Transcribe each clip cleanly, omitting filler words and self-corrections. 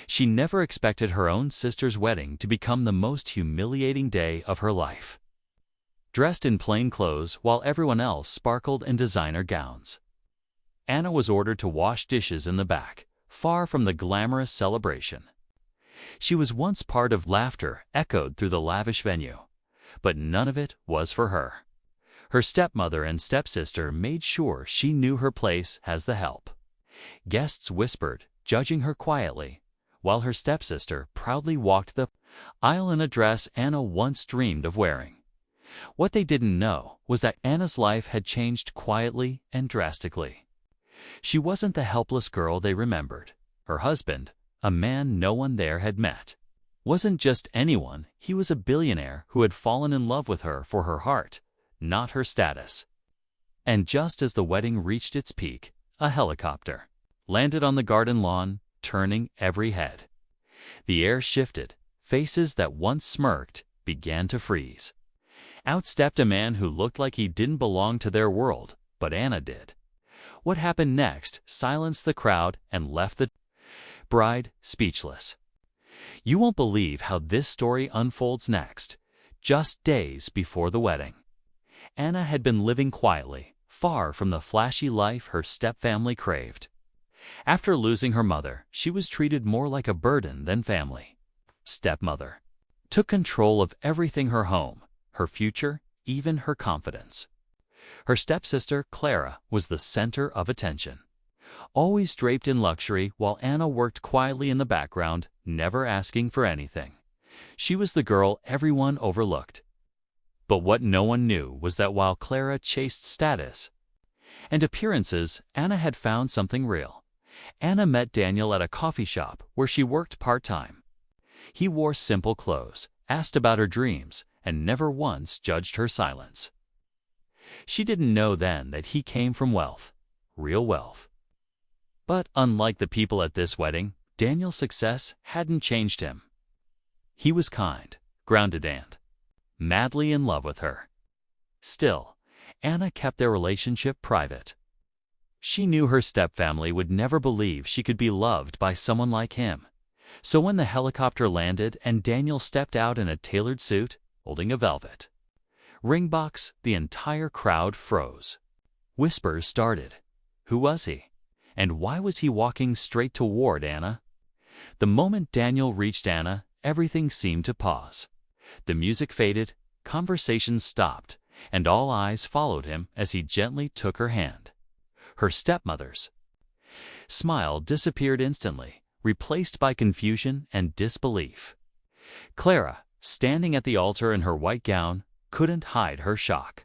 She never expected her own sister's wedding to become the most humiliating day of her life. Dressed in plain clothes while everyone else sparkled in designer gowns, Anna was ordered to wash dishes in the back, far from the glamorous celebration. She was once part of laughter echoed through the lavish venue, but none of it was for her. Her stepmother and stepsister made sure she knew her place as the help. Guests whispered, judging her quietly, while her stepsister proudly walked the aisle in a dress Anna once dreamed of wearing. What they didn't know was that Anna's life had changed quietly and drastically. She wasn't the helpless girl they remembered. Her husband, a man no one there had met, wasn't just anyone. He was a billionaire who had fallen in love with her for her heart, not her status. And just as the wedding reached its peak, a helicopter landed on the garden lawn, turning every head. The air shifted. Faces that once smirked began to freeze. Out stepped a man who looked like he didn't belong to their world, but Anna did. What happened next silenced the crowd and left the bride speechless. You won't believe how this story unfolds next. Just days before the wedding, Anna had been living quietly, far from the flashy life her stepfamily craved. After losing her mother, she was treated more like a burden than family. Stepmother took control of everything: her home, her future, even her confidence. Her stepsister, Clara, was the center of attention, always draped in luxury while Anna worked quietly in the background, never asking for anything. She was the girl everyone overlooked. But what no one knew was that while Clara chased status and appearances, Anna had found something real. Anna met Daniel at a coffee shop where she worked part-time. He wore simple clothes, asked about her dreams, and never once judged her silence. She didn't know then that he came from wealth, real wealth. But unlike the people at this wedding, Daniel's success hadn't changed him. He was kind, grounded, and madly in love with her. Still, Anna kept their relationship private. She knew her stepfamily would never believe she could be loved by someone like him. So when the helicopter landed and Daniel stepped out in a tailored suit, holding a velvet ring box, the entire crowd froze. Whispers started. Who was he? And why was he walking straight toward Anna? The moment Daniel reached Anna, everything seemed to pause. The music faded, conversations stopped, and all eyes followed him as he gently took her hand. Her stepmother's smile disappeared instantly, replaced by confusion and disbelief. Clara, standing at the altar in her white gown, couldn't hide her shock.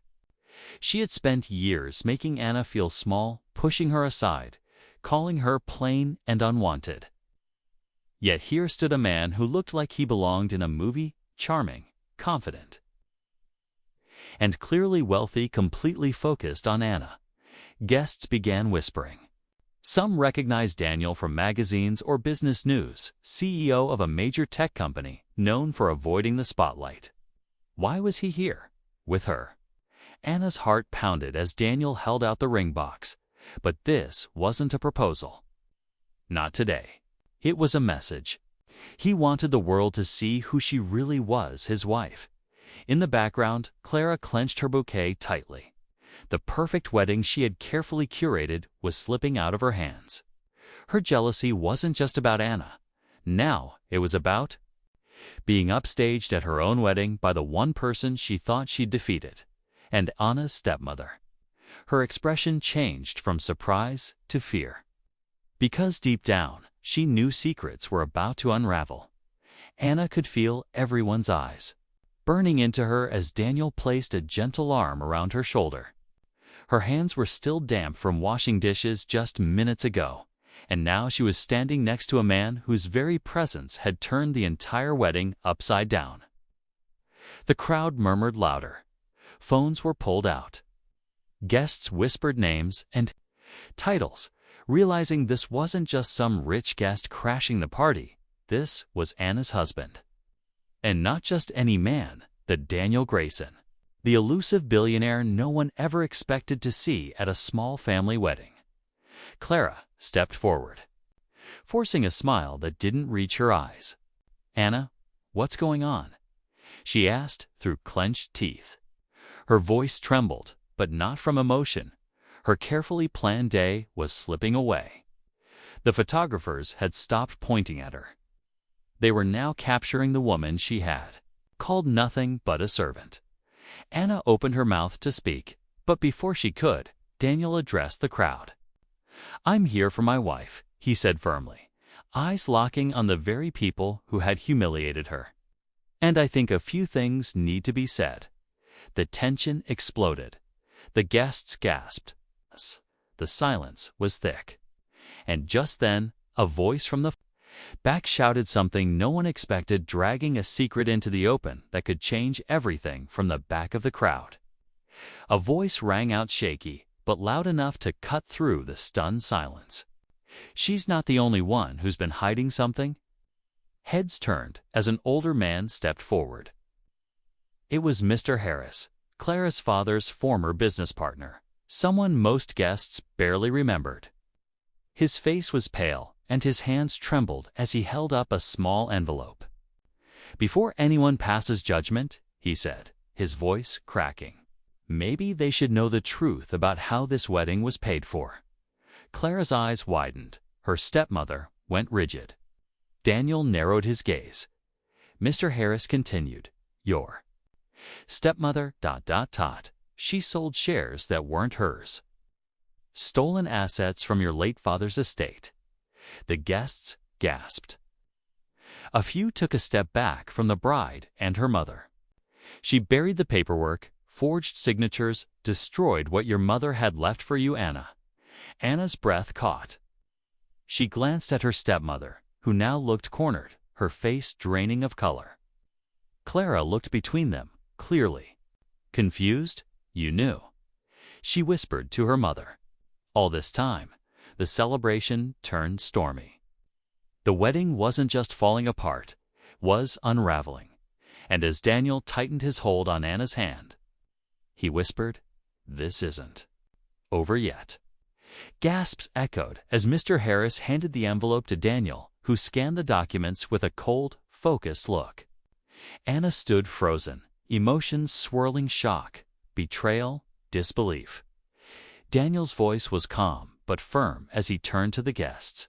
She had spent years making Anna feel small, pushing her aside, calling her plain and unwanted. Yet here stood a man who looked like he belonged in a movie, charming, confident, and clearly wealthy, completely focused on Anna. Guests began whispering. Some recognized Daniel from magazines or business news, CEO of a major tech company known for avoiding the spotlight. Why was he here, with her? Anna's heart pounded as Daniel held out the ring box. But this wasn't a proposal. Not today. It was a message. He wanted the world to see who she really was, his wife. In the background, Clara clenched her bouquet tightly. The perfect wedding she had carefully curated was slipping out of her hands. Her jealousy wasn't just about Anna. Now it was about being upstaged at her own wedding by the one person she thought she'd defeated, and Anna's stepmother. Her expression changed from surprise to fear. Because deep down, she knew secrets were about to unravel. Anna could feel everyone's eyes burning into her as Daniel placed a gentle arm around her shoulder. Her hands were still damp from washing dishes just minutes ago, and now she was standing next to a man whose very presence had turned the entire wedding upside down. The crowd murmured louder. Phones were pulled out. Guests whispered names and titles, realizing this wasn't just some rich guest crashing the party. This was Anna's husband. And not just any man, the Daniel Grayson, the elusive billionaire no one ever expected to see at a small family wedding. Clara stepped forward. forcing a smile that didn't reach her eyes. "Anna, what's going on?" she asked through clenched teeth. Her voice trembled, but not from emotion. Her carefully planned day was slipping away. The photographers had stopped pointing at her. They were now capturing the woman she had called nothing but a servant. Anna opened her mouth to speak, but before she could, Daniel addressed the crowd. "I'm here for my wife," he said firmly, eyes locking on the very people who had humiliated her. "And I think a few things need to be said." The tension exploded. The guests gasped. The silence was thick. And just then, a voice from the back shouted something no one expected, dragging a secret into the open that could change everything from the back of the crowd. A voice rang out shaky, but loud enough to cut through the stunned silence. "She's not the only one who's been hiding something." Heads turned as an older man stepped forward. It was Mr. Harris, Clara's father's former business partner, someone most guests barely remembered. His face was pale, and his hands trembled as he held up a small envelope. "Before anyone passes judgment," he said, his voice cracking, "maybe they should know the truth about how this wedding was paid for." Clara's eyes widened. Her stepmother went rigid. Daniel narrowed his gaze. Mr. Harris continued, "Your stepmother, ... She sold shares that weren't hers. Stolen assets from your late father's estate." The guests gasped. A few took a step back from the bride and her mother. "She buried the paperwork, forged signatures, destroyed what your mother had left for you, Anna." Anna's breath caught. She glanced at her stepmother, who now looked cornered, her face draining of color. Clara looked between them, clearly. "Confused? You knew." She whispered to her mother. All this time, the celebration turned stormy. The wedding wasn't just falling apart, it was unraveling. And as Daniel tightened his hold on Anna's hand, he whispered, "This isn't over yet." Gasps echoed as Mr. Harris handed the envelope to Daniel, who scanned the documents with a cold, focused look. Anna stood frozen, emotions swirling: shock, betrayal, disbelief. Daniel's voice was calm but firm as he turned to the guests.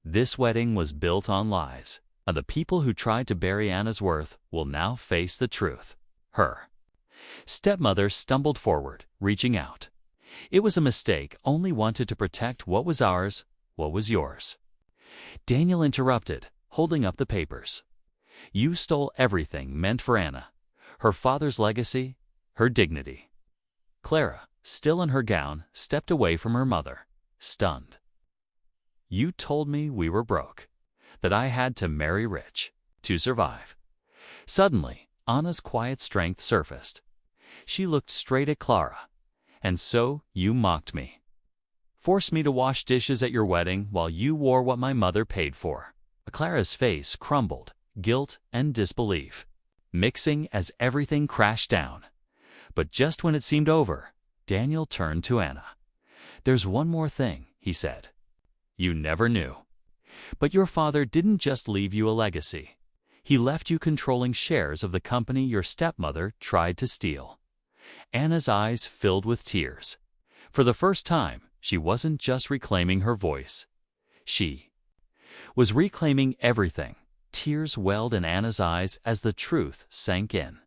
"This wedding was built on lies, and the people who tried to bury Anna's worth will now face the truth." Her stepmother stumbled forward, reaching out. "It was a mistake, only wanted to protect what was ours, what was yours." Daniel interrupted, holding up the papers. "You stole everything meant for Anna, her father's legacy, her dignity." Clara, still in her gown, stepped away from her mother, stunned. "You told me we were broke, that I had to marry rich to survive." Suddenly, Anna's quiet strength surfaced. She looked straight at Clara. "And so you mocked me. Forced me to wash dishes at your wedding while you wore what my mother paid for." Clara's face crumbled, guilt and disbelief mixing as everything crashed down. But just when it seemed over, Daniel turned to Anna. "There's one more thing," he said. "You never knew. But your father didn't just leave you a legacy. He left you controlling shares of the company your stepmother tried to steal." Anna's eyes filled with tears. For the first time, she wasn't just reclaiming her voice. She was reclaiming everything. Tears welled in Anna's eyes as the truth sank in.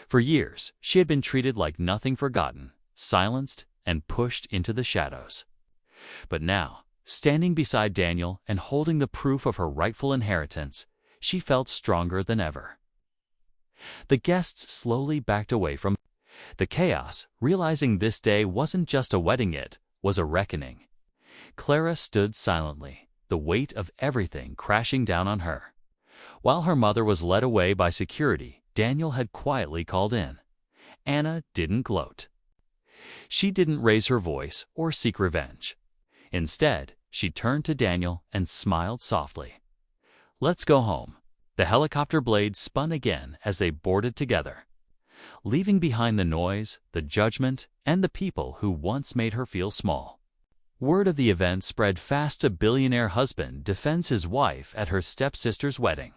For years, she had been treated like nothing, forgotten, silenced, and pushed into the shadows. But now, standing beside Daniel and holding the proof of her rightful inheritance, she felt stronger than ever. The guests slowly backed away from the chaos, realizing this day wasn't just a wedding, it was a reckoning. Clara stood silently, the weight of everything crashing down on her. While her mother was led away by security, Daniel had quietly called in. Anna didn't gloat. She didn't raise her voice or seek revenge. Instead, she turned to Daniel and smiled softly. "Let's go home." The helicopter blade spun again as they boarded together, leaving behind the noise, the judgment, and the people who once made her feel small. Word of the event spread fast. A billionaire husband defends his wife at her stepsister's wedding.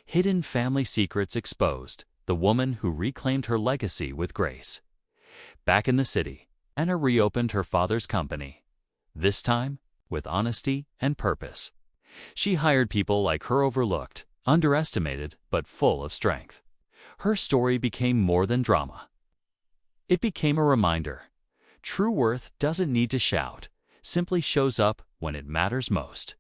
Hidden family secrets exposed. The woman who reclaimed her legacy with grace. Back in the city, Anna reopened her father's company. This time, with honesty and purpose. She hired people like her, overlooked, underestimated, but full of strength. Her story became more than drama. It became a reminder. True worth doesn't need to shout, simply shows up when it matters most.